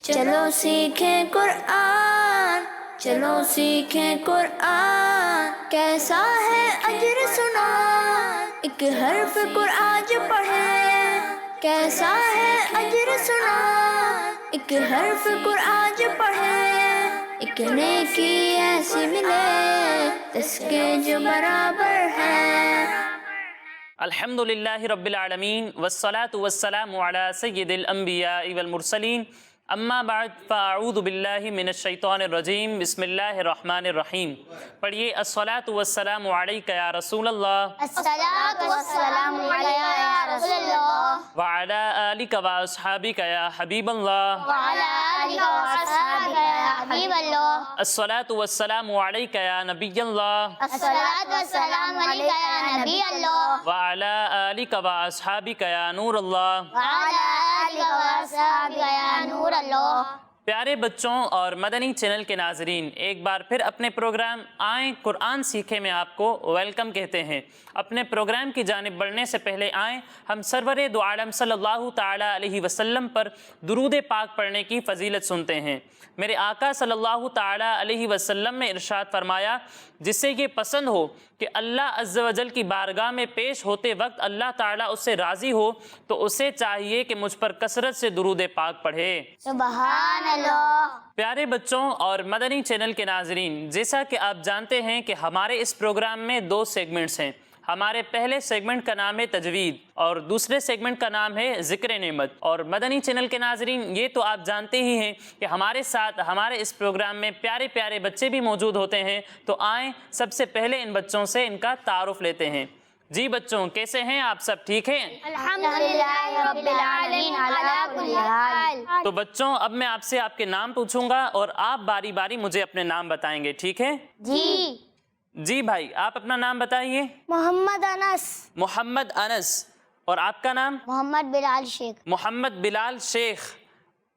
چلو سیکھیں قرآن، چلو سیکھیں قرآن، کیسا ہے اجر سنا، ایک حرف قرآن جو پڑھے، کیسا ہے اجر سنا، ایک حرف قرآن جو پڑھے، ایک نیکی ایسی ملے جس کے جو برابر ہے۔ الحمدللہ رب العالمین والصلاة والسلام علی سید الانبیاء والمرسلین، اما بعد فاعوذ باللہ من الشیطان الرجیم، بسم اللہ الرحمن الرحیم۔ پڑھیے الصلاة والسلام علیک یا رسول اللہ، الصلاۃ والسلام علیہ یا رسول اللہ، وعلی آلک واصحابک یا حبیب اللہ، وعلی آلہ وصحبہ یا حبیب اللہ، الصلاة والسلام علیک یا نبی اللہ، الصلاۃ والسلام علیہ یا نبی اللہ، وعلی آلک واصحابک یا نور اللہ۔ وعلی آلہ وصحبہ یا نور اللہ۔ پیارے بچوں اور مدنی چینل کے ناظرین، ایک بار پھر اپنے پروگرام آئیں قرآن سیکھیں میں آپ کو ویلکم کہتے ہیں۔ اپنے پروگرام کی جانب بڑھنے سے پہلے آئیں ہم سرور دو عالم صلی اللہ تعالیٰ علیہ وسلم پر درود پاک پڑھنے کی فضیلت سنتے ہیں۔ میرے آقا صلی اللہ تعالیٰ علیہ وسلم نے ارشاد فرمایا، جسے یہ پسند ہو کہ اللہ عز و جل کی بارگاہ میں پیش ہوتے وقت اللہ تعالیٰ اس سے راضی ہو تو اسے چاہیے کہ مجھ پر کثرت سے درود پاک پڑھے۔ سبحان اللہ۔ پیارے بچوں اور مدنی چینل کے ناظرین، جیسا کہ آپ جانتے ہیں کہ ہمارے اس پروگرام میں دو سیگمنٹس ہیں۔ ہمارے پہلے سیگمنٹ کا نام ہے تجوید اور دوسرے سیگمنٹ کا نام ہے ذکر نعمت۔ اور مدنی چینل کے ناظرین، یہ تو آپ جانتے ہی ہیں کہ ہمارے ساتھ ہمارے اس پروگرام میں پیارے پیارے بچے بھی موجود ہوتے ہیں، تو آئیں سب سے پہلے ان بچوں سے ان کا تعارف لیتے ہیں۔ جی بچوں، کیسے ہیں آپ؟ سب ٹھیک ہیں؟ الحمدللہ رب العالمین علی کل حال۔ تو بچوں، اب میں آپ سے آپ کے نام پوچھوں گا اور آپ باری باری مجھے اپنے نام بتائیں گے، ٹھیک ہے؟ جی۔ جی بھائی، آپ اپنا نام بتائیے۔ محمد انس۔ محمد انس۔ اور آپ کا نام؟ محمد بلال شیخ۔ محمد بلال شیخ۔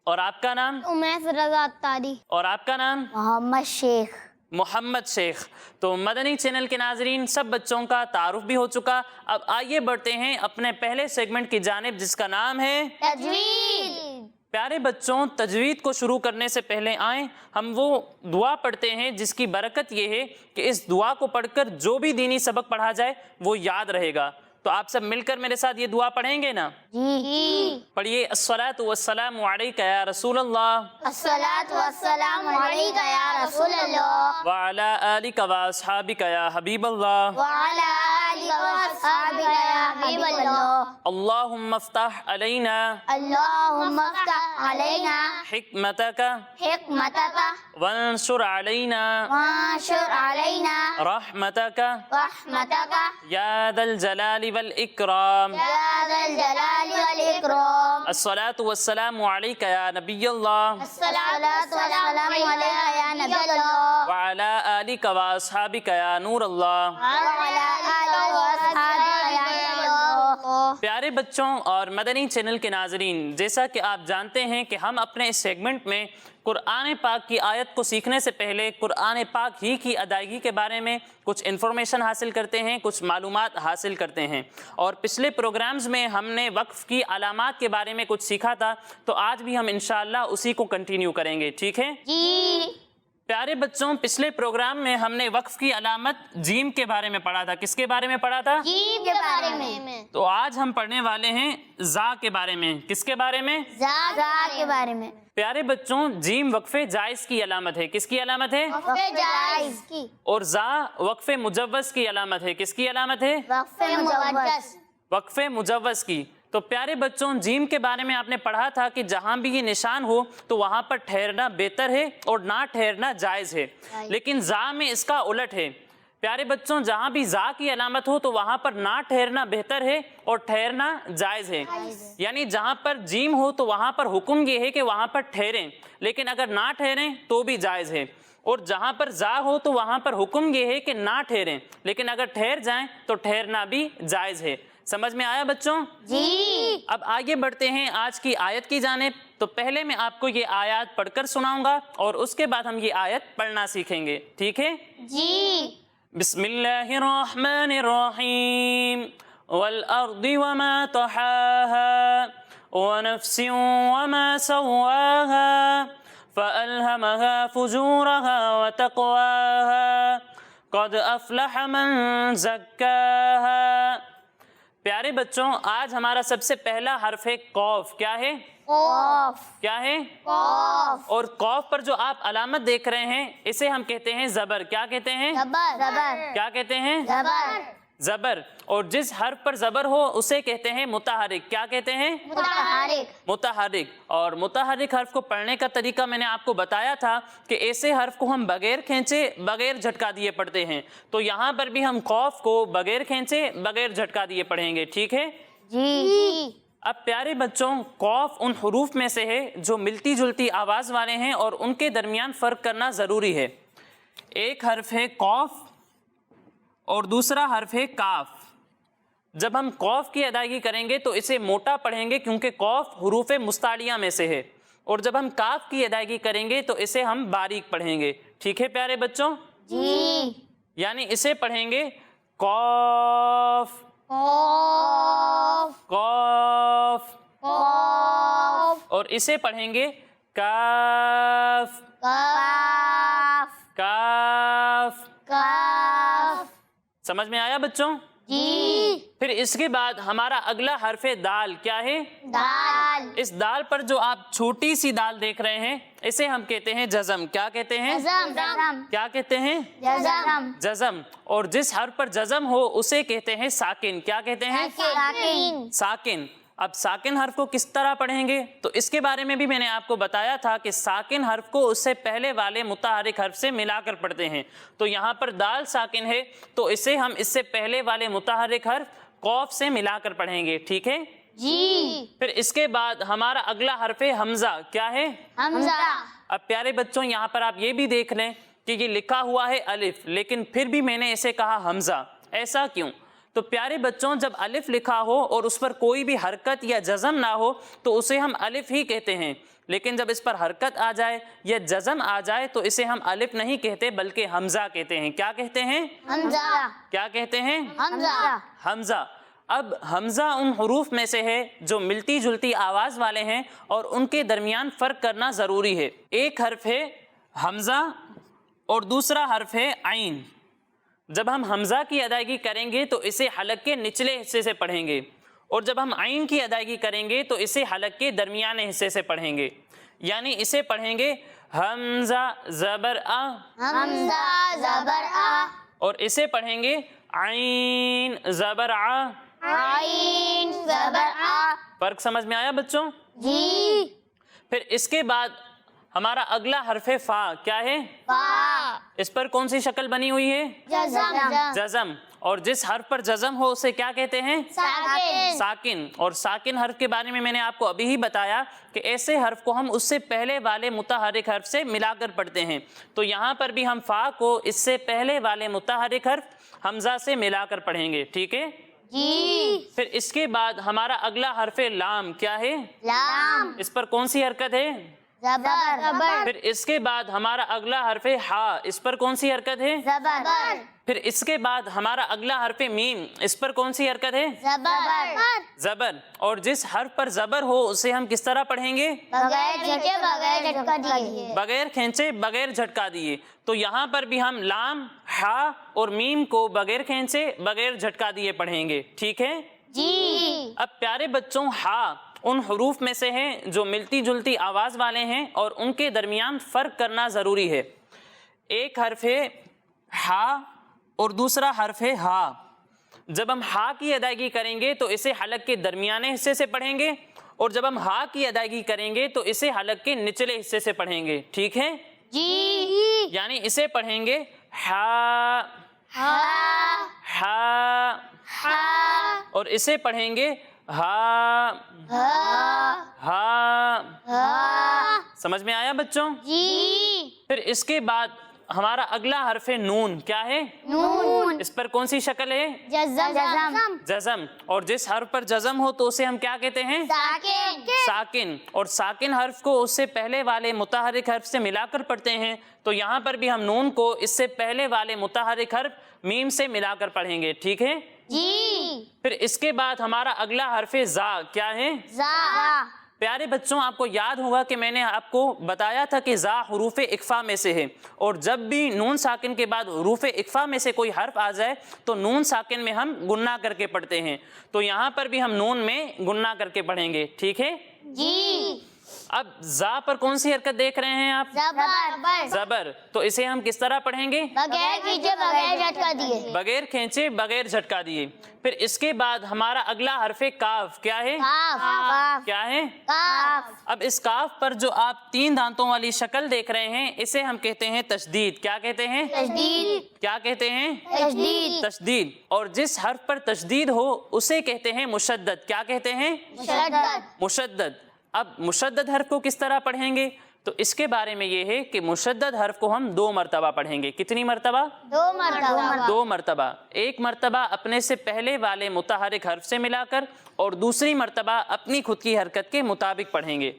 اور آپ کا نام؟ امیس رضا اتاری۔ اور آپ کا نام؟ محمد شیخ۔ محمد شیخ۔ تو مدنی چینل کے ناظرین، سب بچوں کا تعارف بھی ہو چکا۔ اب آئیے بڑھتے ہیں اپنے پہلے سیگمنٹ کی جانب، جس کا نام ہے تجوید۔ پیارے بچوں، تجوید کو شروع کرنے سے پہلے آئیں ہم وہ دعا پڑھتے ہیں جس کی برکت یہ ہے کہ اس دعا کو پڑھ کر جو بھی دینی سبق پڑھا جائے وہ یاد رہے گا۔ تو آپ سب مل کر میرے ساتھ یہ دعا پڑھیں گے نا؟ جی۔ پڑھیے الصلاۃ والسلام علیک یا رسول اللہ، الصلاۃ والسلام علیک یا رسول اللہ، وعلی آلک واصحابک یا حبیب اللہ، وعلی آلہ وصحبہ یا حبیب اللہ۔ اللہم افتح علینا اللہم افتح علینا حکمتک حکمتک وانشر علینا وانشر علینا رحمتک رحمتک یا ذا الجلال والاکرام۔ یا ذا الجلال والاکرام۔ الصلاۃ والسلام علیک یا نبی اللہ، الصلاۃ والسلام علیہ یا نبی اللہ، وعلی آلک واصحابک یا نور اللہ۔ وعلی آلہ وصحبہ یا نبی اللہ۔ پیارے بچوں اور مدنی چینل کے ناظرین، جیسا کہ آپ جانتے ہیں کہ ہم اپنے اس سیگمنٹ میں قرآن پاک کی آیت کو سیکھنے سے پہلے قرآن پاک ہی کی ادائیگی کے بارے میں کچھ انفارمیشن حاصل کرتے ہیں، کچھ معلومات حاصل کرتے ہیں۔ اور پچھلے پروگرامز میں ہم نے وقف کی علامات کے بارے میں کچھ سیکھا تھا، تو آج بھی ہم انشاءاللہ اسی کو کنٹینیو کریں گے، ٹھیک ہے؟ جی۔ پیارے بچوں، پچھلے پروگرام میں ہم نے وقف کی علامت جیم کے بارے میں پڑھا تھا۔ کس کے بارے میں پڑھا تھا؟ جیم کے بارے میں۔ تو آج ہم پڑھنے والے ہیں زا کے بارے میں۔ کس کے بارے میں؟ زا کے بارے میں۔ پیارے بچوں، جیم وقف جائز کی علامت ہے۔ کس کی علامت ہے؟ وقف جائز کی۔ اور زا وقف مجوز کی علامت ہے۔ کس کی علامت ہے؟ وقف مجوز۔ وقف مجوز کی۔ تو پیارے بچوں، جیم کے بارے میں آپ نے پڑھا تھا کہ جہاں بھی یہ نشان ہو تو وہاں پر ٹھہرنا بہتر ہے اور نہ ٹھہرنا جائز ہے، لیکن زا میں اس کا الٹ ہے۔ پیارے بچوں، جہاں بھی زا کی علامت ہو تو وہاں پر نہ ٹھہرنا بہتر ہے اور ٹھہرنا جائز ہے۔ یعنی جہاں پر جیم ہو تو وہاں پر حکم یہ ہے کہ وہاں پر ٹھہریں، لیکن اگر نہ ٹھہریں تو بھی جائز ہے۔ اور جہاں پر زا ہو تو وہاں پر حکم یہ ہے کہ نہ ٹھہریں، لیکن اگر ٹھہر جائیں تو ٹھہرنا بھی جائز ہے۔ سمجھ میں آیا بچوں؟ جی۔ اب آگے بڑھتے ہیں آج کی آیت کی جانب۔ تو پہلے میں آپ کو یہ آیات پڑھ کر سناؤں گا اور اس کے بعد ہم یہ آیت پڑھنا سیکھیں گے، ٹھیک ہے؟ جی۔ بسم اللہ الرحمن الرحیم والارض وما طحاها ونفس وما سواها فألهمها فجورها وتقواها قد أفلح من زكاها۔ پیارے بچوں، آج ہمارا سب سے پہلا حرف ہے قوف۔ کیا ہے؟ قوف کیا ہے؟ قوف اور قوف پر جو آپ علامت دیکھ رہے ہیں اسے ہم کہتے ہیں زبر۔ کیا کہتے ہیں؟ زبر زبر کیا کہتے ہیں؟ زبر زبر۔ اور جس حرف پر زبر ہو اسے کہتے ہیں متحرک۔ کیا کہتے ہیں؟ متحرک متحرک۔ اور متحرک حرف کو پڑھنے کا طریقہ میں نے آپ کو بتایا تھا کہ ایسے حرف کو ہم بغیر کھینچے بغیر جھٹکا دیے پڑھتے ہیں، تو یہاں پر بھی ہم قوف کو بغیر کھینچے بغیر جھٹکا دیے پڑھیں گے۔ ٹھیک ہے؟ جی اب پیارے بچوں، قوف ان حروف میں سے ہے جو ملتی جلتی آواز والے ہیں اور ان کے درمیان فرق کرنا ضروری ہے۔ ایک حرف ہے قوف اور دوسرا حرف ہے کاف۔ جب ہم قوف کی ادائیگی کریں گے تو اسے موٹا پڑھیں گے کیونکہ قوف حروف مستعلیہ میں سے ہے، اور جب ہم کاف کی ادائیگی کریں گے تو اسے ہم باریک پڑھیں گے۔ ٹھیک ہے پیارے بچوں؟ جی یعنی اسے پڑھیں گے قوف قوف قوف، قوف اور اسے پڑھیں گے کاف کاف کاف۔ کاف سمجھ میں آیا بچوں؟ جی پھر اس کے بعد ہمارا اگلا حرف دال۔ کیا ہے؟ دال اس دال پر جو آپ چھوٹی سی دال دیکھ رہے ہیں اسے ہم کہتے ہیں جزم۔ کیا کہتے ہیں؟ جزم کیا کہتے ہیں؟ جزم جزم۔ اور جس حرف پر جزم ہو اسے کہتے ہیں ساکن۔ کیا کہتے ہیں؟ ساکن ساکن۔ اب ساکن حرف کو کس طرح پڑھیں گے تو اس کے بارے میں بھی میں نے آپ کو بتایا تھا کہ ساکن حرف کو اس سے پہلے والے متحرک حرف سے ملا کر پڑھتے ہیں۔ تو یہاں پر دال ساکن ہے تو اسے ہم اس سے پہلے والے متحرک حرف قوف سے ملا کر پڑھیں گے۔ ٹھیک ہے؟ جی پھر اس کے بعد ہمارا اگلا حرف ہے حمزہ۔ کیا ہے؟ حمزہ اب پیارے بچوں، یہاں پر آپ یہ بھی دیکھ لیں کہ یہ لکھا ہوا ہے الف، لیکن پھر بھی میں نے اسے کہا حمزہ۔ ایسا کیوں؟ تو پیارے بچوں، جب الف لکھا ہو اور اس پر کوئی بھی حرکت یا جزم نہ ہو تو اسے ہم الف ہی کہتے ہیں، لیکن جب اس پر حرکت آ جائے یا جزم آ جائے تو اسے ہم الف نہیں کہتے بلکہ حمزہ کہتے ہیں۔ کیا کہتے ہیں؟ حمزہ کیا کہتے ہیں؟ حمزہ حمزہ۔ اب حمزہ ان حروف میں سے ہے جو ملتی جلتی آواز والے ہیں اور ان کے درمیان فرق کرنا ضروری ہے۔ ایک حرف ہے حمزہ اور دوسرا حرف ہے عین۔ جب ہم حمزہ کی ادائیگی کریں گے تو اسے حلق کے نچلے حصے سے پڑھیں گے، اور جب ہم عین کی ادائیگی کریں گے تو اسے حلق کے درمیانے حصے سے پڑھیں گے۔ یعنی اسے پڑھیں گے حمزہ زبر آ، حمزہ زبر آ، اور اسے پڑھیں گے عین زبر آ۔ عین زبر آ۔ فرق سمجھ میں آیا بچوں؟ جی پھر اس کے بعد ہمارا اگلا حرف فا۔ کیا ہے؟ فا اس پر کون سی شکل بنی ہوئی ہے؟ جزم جزم۔ اور جس حرف پر جزم ہو اسے کیا کہتے ہیں؟ ساکن ساکن۔ اور ساکن حرف کے بارے میں نے آپ کو ابھی ہی بتایا کہ ایسے حرف کو ہم اس سے پہلے والے متحرک حرف سے ملا کر پڑھتے ہیں، تو یہاں پر بھی ہم فا کو اس سے پہلے والے متحرک حرف حمزہ سے ملا کر پڑھیں گے۔ ٹھیک ہے؟ جی پھر اس کے بعد ہمارا اگلا حرف لام۔ کیا ہے؟ لام اس پر کون سی حرکت ہے؟ زبر زبر پھر اس کے بعد ہمارا اگلا حرف ہا۔ اس پر کون سی حرکت ہے؟ زبر پھر اس کے بعد ہمارا اگلا حرف میم۔ اس پر کون سی حرکت ہے؟ زبر زبر۔ اور جس حرف پر زبر ہو اسے ہم کس طرح پڑھیں گے؟ بغیر جھٹکے بغیر جھٹکا دیے بغیر کھینچے بغیر جھٹکا دیے۔ تو یہاں پر بھی ہم لام، ہا اور میم کو بغیر کھینچے بغیر جھٹکا دیے پڑھیں گے۔ ٹھیک ہے؟ جی اب پیارے بچوں، ہا ان حروف میں سے ہیں جو ملتی جلتی آواز والے ہیں اور ان کے درمیان فرق کرنا ضروری ہے۔ ایک حرف ہے ہا اور دوسرا حرف ہے ہا۔ جب ہم ہا کی ادائیگی کریں گے تو اسے حلق کے درمیانے حصے سے پڑھیں گے، اور جب ہم ہا کی ادائیگی کریں گے تو اسے حلق کے نچلے حصے سے پڑھیں گے۔ ٹھیک ہے؟ جی یعنی اسے پڑھیں گے ہا ہا ہا، ہا اور اسے پڑھیں گے ہا ہا ہا۔ ہا سمجھ میں آیا بچوں؟ جی پھر اس کے بعد ہمارا اگلا حرف نون۔ کیا ہے؟ نون اس پر کون سی شکل ہے؟ جزم جزم۔ اور جس حرف پر جزم ہو تو اسے ہم کیا کہتے ہیں؟ ساکن ساکن۔ اور ساکن حرف کو اس سے پہلے والے متحرک حرف سے ملا کر پڑھتے ہیں، تو یہاں پر بھی ہم نون کو اس سے پہلے والے متحرک حرف میم سے ملا کر پڑھیں گے، ٹھیک ہے؟ جی. پھر اس کے بعد ہمارا اگلا حرف زا کیا ہے؟ زا. پیارے بچوں آپ کو یاد ہوگا کہ میں نے آپ کو بتایا تھا کہ زا حروف اقفا میں سے ہے، اور جب بھی نون ساکن کے بعد حروف اقفا میں سے کوئی حرف آ جائے تو نون ساکن میں ہم گننا کر کے پڑھتے ہیں، تو یہاں پر بھی ہم نون میں گننا کر کے پڑھیں گے، ٹھیک ہے؟ جی. اب زا پر کون سی حرکت دیکھ رہے ہیں آپ؟ زبر. زبر. تو اسے ہم کس طرح پڑھیں گے؟ بغیر کھینچے بغیر جھٹکا دیے. بغیر کھینچے بغیر جھٹکا دیے. پھر اس کے بعد ہمارا اگلا حرف کاف کیا ہے؟ کاف. کیا ہے؟ کاف. اب اس کاف پر جو آپ 3 دانتوں والی شکل دیکھ رہے ہیں اسے ہم کہتے ہیں تشدید. کیا کہتے ہیں؟ تشدید. کیا کہتے ہیں؟ تشدید. تشدید. اور جس حرف پر تشدید ہو اسے کہتے ہیں مشدد. کیا کہتے ہیں؟ مشدد. مشدد. اب مشدد حرف کو کس طرح پڑھیں گے؟ تو اس کے بارے میں یہ ہے کہ مشدد حرف کو ہم 2 مرتبہ پڑھیں گے. کتنی مرتبہ؟ 2 مرتبہ. 2 مرتبہ. ایک مرتبہ اپنے سے پہلے والے متحرک حرف سے ملا کر اور دوسری مرتبہ اپنی خود کی حرکت کے مطابق پڑھیں گے.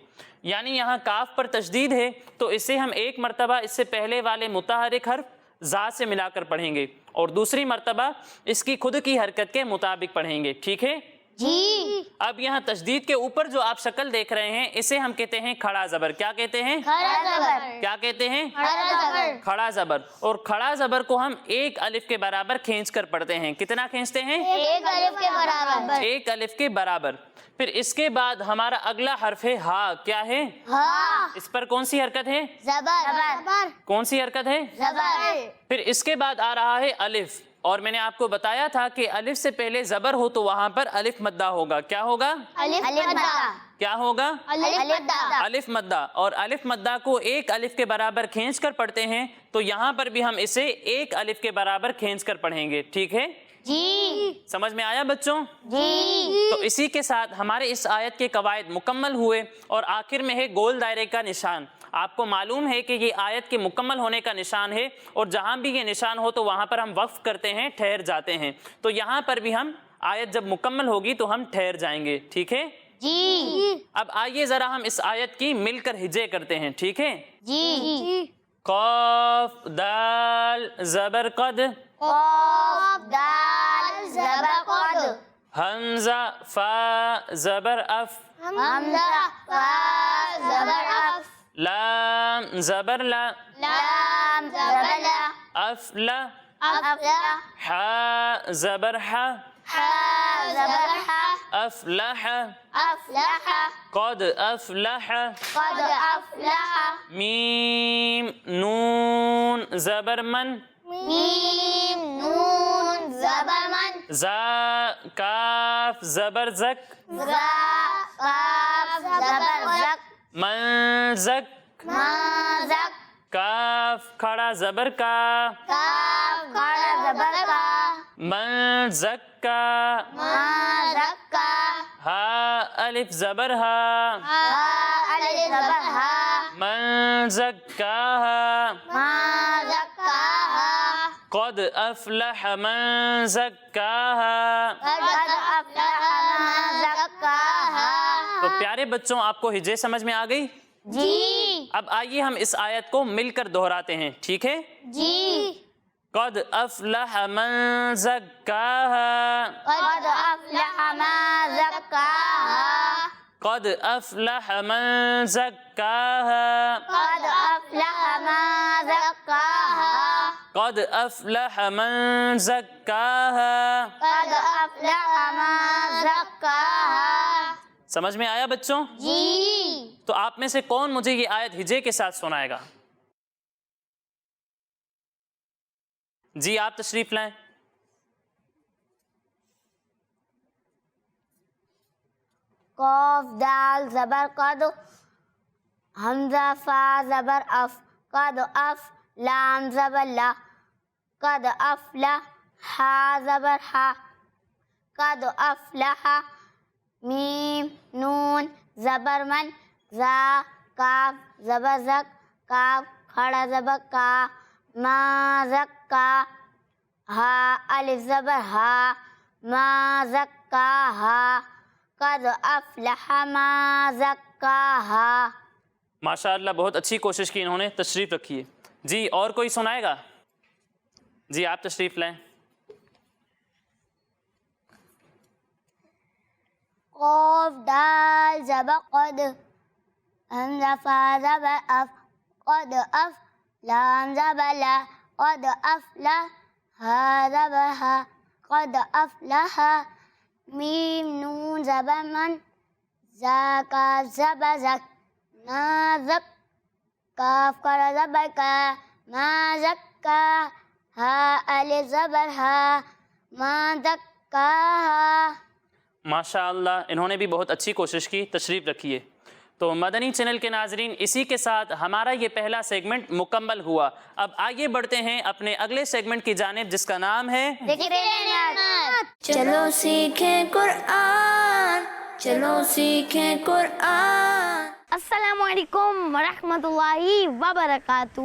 یعنی یہاں کاف پر تشدید ہے تو اسے ہم ایک مرتبہ اس سے پہلے والے متحرک حرف زا سے ملا کر پڑھیں گے اور دوسری مرتبہ اس کی خود کی حرکت کے مطابق پڑھیں گے، ٹھیک ہے؟ جی. اب یہاں تشدید کے اوپر جو آپ شکل دیکھ رہے ہیں اسے ہم کہتے ہیں کھڑا زبر. کیا کہتے ہیں؟ کھڑا زبر. کیا کہتے ہیں؟ کھڑا زبر. کھڑا زبر. اور کھڑا زبر کو ہم 1 الف کے برابر کھینچ کر پڑھتے ہیں. کتنا کھینچتے ہیں؟ 1 الف کے برابر. 1 الف کے برابر. پھر اس کے بعد ہمارا اگلا حرف ہے ہا. کیا ہے؟ ہا. اس پر کون سی حرکت ہے؟ زبر. کون سی حرکت ہے؟ زبر. پھر اس کے بعد آ رہا ہے الف. اور میں نے آپ کو بتایا تھا کہ الف سے پہلے زبر ہو تو وہاں پر الف مدہ ہوگا. کیا ہوگا؟ الف مدہ. کیا ہوگا؟ الف مدہ. الف مدہ. اور الف مدہ کو 1 الف کے برابر کھینچ کر پڑھتے ہیں تو یہاں پر بھی ہم اسے 1 الف کے برابر کھینچ کر پڑھیں گے، ٹھیک ہے؟ جی. سمجھ میں آیا بچوں؟ جی. تو اسی کے ساتھ ہمارے اس آیت کے قواعد مکمل ہوئے اور آخر میں ہے گول دائرے کا نشان. آپ کو معلوم ہے کہ یہ آیت کے مکمل ہونے کا نشان ہے اور جہاں بھی یہ نشان ہو تو وہاں پر ہم وقف کرتے ہیں، ٹھہر جاتے ہیں. تو یہاں پر بھی ہم آیت جب مکمل ہوگی تو ہم ٹھہر جائیں گے، ٹھیک ہے؟ جی. اب آئیے ذرا ہم اس آیت کی مل کر ہجے کرتے ہیں، ٹھیک ہے؟ جی. قاف دال زبر قد. قاف دال زبر قد. حمزہ فا زبر اف. حمزہ فا زبر اف. لام زبر لا. لام زبر لا. اف لا. افلا. حا زبر حا. حا زبر حا. افلح. افلح. قد افلح. قد افلح. میم نون زبر من. میم نون زبر من. زا کاف زبر زک. زا قاف زبر زک. من زک. ما زک. کاف کھڑا زبر کا. کاف کھڑا زبر کا. من زکا. ما زکا. ہا الف زبر ہا. ہا الف زبر ہا. من زکاہا. ما زکاہا. قد افلح من زکاہا. قد افلح ما زکاہا. تو پیارے بچوں آپ کو ہجے سمجھ میں آ گئی؟ جی. اب آئیے ہم اس آیت کو مل کر دہراتے ہیں، ٹھیک ہے؟ جی. قد افلح من زکاہا. قد افلح ما زکاہا. قد افلح من زکاہا. قد افلح ما زکاہا. قد افلح من زکاہا. قد افلح ما زکاہا. سمجھ میں آیا بچوں؟ جی. تو آپ میں سے کون مجھے یہ آیت ہجے کے ساتھ سنائے گا؟ جی آپ تشریف لائیں. قاف دال زبر قد. حمزہ فا زبر اف. قد اف. لام زبر لا. قد افلح. حا زبر حا. قد افلح. میم نون زبر من. زا کاف زبر زک. کاف کھڑا زبر کا. ما زکا. ہا الف زبر ہا. ما زکاہا. قد افلح ما زکاہا. ماشاءاللہ بہت اچھی کوشش کی انہوں نے. تشریف رکھیے. جی اور کوئی سنائے گا؟ جی آپ تشریف لائیں. قاف دال زبر قد حمزہ فا زبر اف قد اف لام زبر لا قد افلح ہا زبر ہا قد افلح میم نون زبر من زا کاف زبر زک نا زک کاف کرا زبر کا ما زکا ہا الف زبر ہا ما زکاہا. ماشاء اللہ، انہوں نے بھی بہت اچھی کوشش کی. تشریف رکھیے. تو مدنی چینل کے ناظرین، اسی کے ساتھ ہمارا یہ پہلا سیگمنٹ مکمل ہوا. اب آگے بڑھتے ہیں اپنے اگلے سیگمنٹ کی جانب، جس کا نام ہے ذکر نعمت. چلو سیکھیں قرآن، چلو سیکھیں قرآن. السلام علیکم ورحمۃ اللہ وبرکاتہ.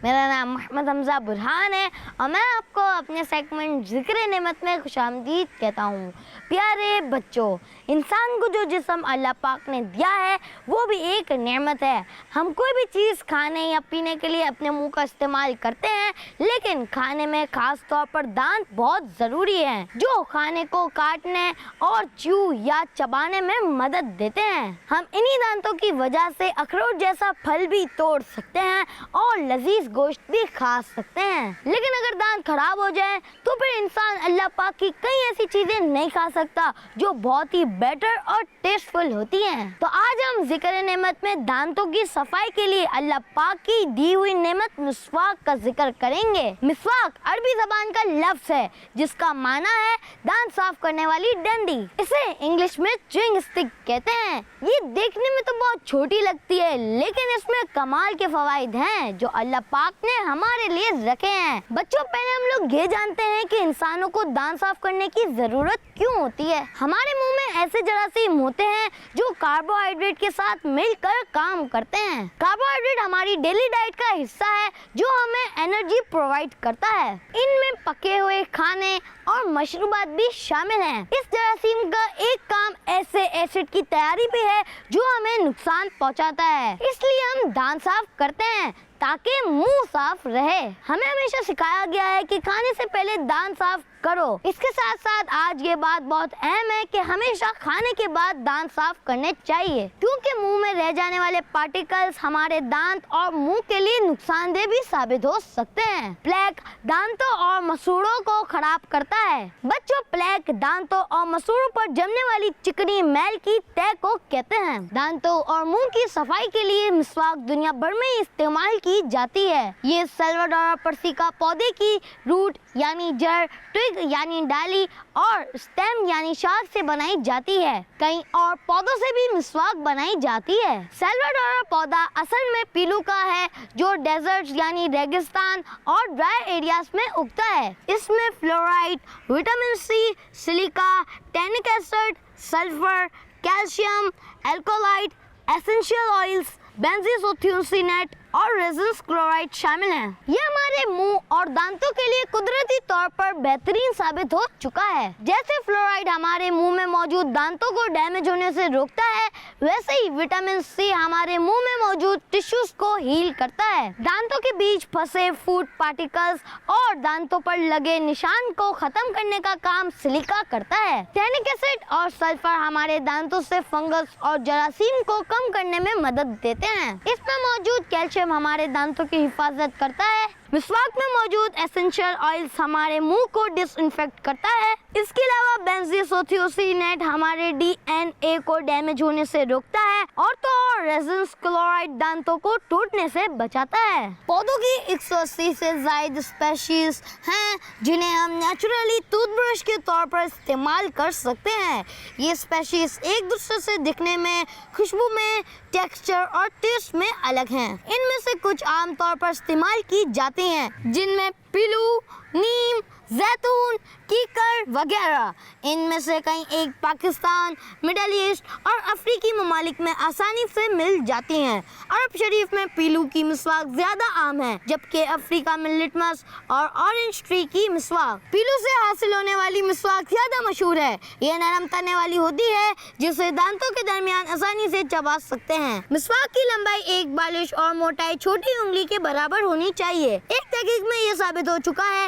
میرا نام محمد حمزہ برہان ہے اور میں آپ کو اپنے سیگمنٹ ذکر نعمت میں خوش آمدید کہتا ہوں. پیارے بچوں، انسان کو جو جسم اللہ پاک نے دیا ہے وہ بھی ایک نعمت ہے. ہم کوئی بھی چیز کھانے یا پینے کے لیے اپنے منہ کا استعمال کرتے ہیں، لیکن کھانے میں خاص طور پر دانت بہت ضروری ہیں جو کھانے کو کاٹنے اور چیو یا چبانے میں مدد دیتے ہیں. ہم انہی دانتوں کی وجہ سے اخروٹ جیسا پھل بھی توڑ سکتے ہیں اور لذیذ گوشت بھی کھا سکتے ہیں. لیکن اگر دانت خراب ہو جائے تو پھر انسان اللہ پاک کی کئی ایسی چیزیں نہیں کھا سکتا جو بہت ہی بیٹر اور ٹیسٹفل ہوتی ہیں. تو آج ہم ذکر نعمت میں دانتوں کی صفائی کے لیے اللہ پاک کی دی ہوئی نعمت مسواک کا ذکر کریں گے. مسواک عربی زبان کا لفظ ہے جس کا معنی ہے دانت صاف کرنے والی ڈنڈی. اسے انگلش میں چوئنگ اسٹک کہتے ہیں. یہ دیکھنے میں تو بہت چھوٹی لگتی ہے لیکن اس میں کمال کے فوائد ہیں جو اللہ پاک نے ہمارے لیے رکھے ہیں. بچوں، پہلے ہم لوگ یہ جانتے ہیں کہ انسانوں کو دانت صاف کرنے کی ضرورت کیوں ہوتی ہے. ہمارے منہ میں ایسے جراثیم ہوتے ہیں جو کاربوہائیڈریٹ کے ساتھ مل کر کام کرتے ہیں. کاربوہائیڈریٹ ہماری ڈیلی ڈائٹ کا حصہ ہے جو ہمیں انرجی پرووائڈ کرتا ہے. ان میں پکے ہوئے کھانے اور مشروبات بھی شامل ہیں. اس جراثیم کا ایک کام ایسے ایسڈ کی تیاری بھی ہے جو ہمیں نقصان پہنچاتا ہے. اس لیے ہم دانت صاف کرتے ہیں تاکہ منہ صاف رہے. ہمیں ہمیشہ سکھایا گیا ہے کہ کھانے سے پہلے دانت صاف کرو. اس کے ساتھ ساتھ آج یہ بات بہت اہم ہے کہ ہمیشہ کھانے کے بعد دانت صاف کرنے چاہیے کیونکہ منہ میں رہ جانے والے پارٹیکلز ہمارے دانت اور منہ کے لیے نقصان دہ بھی ثابت ہو سکتے ہیں. پلیک دانتوں اور مسوڑوں کو خراب کرتا ہے. بچوں، پلیک دانتوں اور مسوڑوں پر جمنے والی چکنی میل کی تہ کو کہتے ہیں. دانتوں اور منہ کی صفائی کے لیے مسواک دنیا بھر میں استعمال کی جاتی ہے. یہ سلواڈورا پرسیکا پودے کی روٹ یعنی جڑ، ٹویگ یعنی ڈالی اور اسٹیم یعنی شاخ سے بنائی جاتی ہے. کئی اور پودوں سے بھی مسواک بنائی جاتی ہے. سلواڈورا پودا اصل میں پیلو کا ہے جو ڈیزرٹ یعنی ریگستان اور ڈرائی ایریاز میں اگتا ہے. اس میں fluoride, vitamin C, silica, tannic acid, sulphur, calcium, الکولائٹ، ایسنشیل آئلز، بینزوسوتھیوسینیٹ اور ریزنس کلورائڈ شامل ہیں. یہ ہمارے منہ اور دانتوں کے لیے قدرتی طور پر بہترین ثابت ہو چکا ہے. جیسے فلورائڈ ہمارے منہ میں موجود دانتوں کو ڈیمیج ہونے سے روکتا ہے، ویسے ہی وٹامن سی ہمارے منہ میں موجود ٹشوز کو ہیل کرتا ہے. دانتوں کے بیچ پھنسے فوڈ پارٹیکلز اور دانتوں پر لگے نشان کو ختم کرنے کا کام سلیکا کرتا ہے. ٹینک ایسڈ اور سلفر ہمارے دانتوں سے فنگس اور جراثیم کو کم کرنے میں مدد دیتے ہیں. اس میں موجود کیلشیم ہمارے دانتوں کی حفاظت کرتا ہے. مسواک میں موجود ایسنشیل آئلز ہمارے منہ کو ڈس انفیکٹ کرتا ہے. اس کے علاوہ بینزوسوتھیوسینیٹ ہمارے ڈی این اے کو ڈیمیج ہونے سے روکتا ہے اور تو اور ریزنس کلورائڈ دانتوں کو ٹوٹنے سے بچاتا ہے. پودوں کی 180 سے زائد اسپیشیز ہیں جنہیں ہم نیچرلی ٹوتھ برش کے طور پر استعمال کر سکتے ہیں. یہ اسپیشیز ایک دوسرے سے دکھنے میں، خوشبو میں، ٹیکسچر اور ٹیسٹ میں الگ ہیں. ان میں سے کچھ عام طور پر استعمال کی جاتی ہیں جن میں پیلو، نیم، زیتون، کیکر وغیرہ. ان میں سے کئی ایک پاکستان، مڈل ایسٹ اور افریقی ممالک میں آسانی سے مل جاتی ہیں. عرب شریف میں پیلو کی مسواک زیادہ عام ہے جبکہ افریقہ میں لٹمس اور اورنج ٹری کی مسواک. پیلو سے حاصل ہونے والی مسواک زیادہ مشہور ہے. یہ نرم تنے والی ہوتی ہے جسے دانتوں کے درمیان آسانی سے چبا سکتے ہیں. مسواک کی لمبائی ایک بالش اور موٹائی چھوٹی انگلی کے برابر ہونی چاہیے. ایک تحقیق میں یہ ثابت ہو چکا ہے